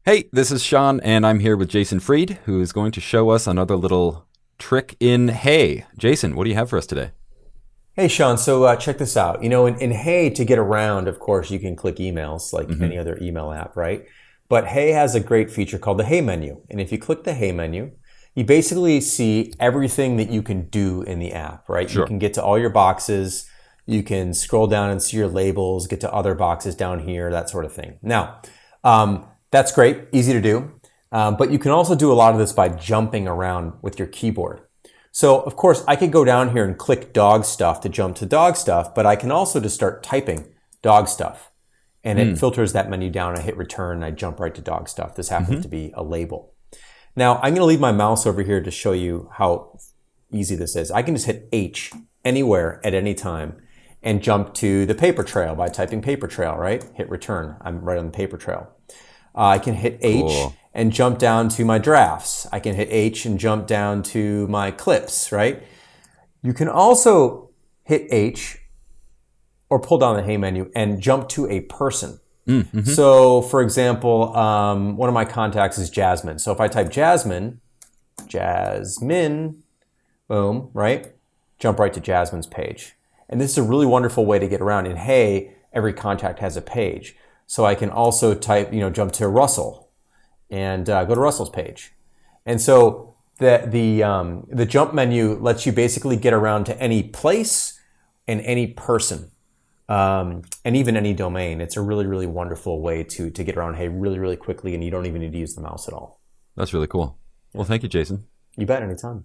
Hey, this is Sean, and I'm here with Jason Freed, who is going to show us another little trick in Hey. Jason, what do you have for us today? Hey, Sean. So check this out. In Hey, to get around, of course, you can click emails like Hmm. any other email app, right? But Hey has a great feature called the Hey menu. And if you click the Hey menu, you basically see everything that you can do in the app, right? You Sure. can get to all your boxes. You can scroll down and see your labels, get to other boxes down here, that sort of thing. Now, that's great, easy to do. But you can also do a lot of this by jumping around with your keyboard. So of course I could go down here and click dog stuff to jump to dog stuff, but I can also just start typing dog stuff and it Mm. filters that menu down. I hit return and I jump right to dog stuff. This happens Hmm. to be a label. Now I'm going to leave my mouse over here to show you how easy this is. I can just hit H anywhere at any time and jump to the paper trail by typing paper trail, right? Hit return. I'm right on the paper trail. I can hit H Cool. and jump down to my drafts. I can hit H and jump down to my clips, right? You can also hit H or pull down the Hey menu and jump to a person. Mm-hmm. So, for example, one of my contacts is Jasmine. So if I type Jasmine, boom, right? Jump right to Jasmine's page. And this is a really wonderful way to get around. In Hey, every contact has a page. So I can also type, jump to Russell and go to Russell's page. And so the jump menu lets you basically get around to any place and any person, and even any domain. It's a really, really wonderful way to get around Hey really, really quickly, and you don't even need to use the mouse at all. That's really cool. Well, thank you, Jason. You bet, anytime.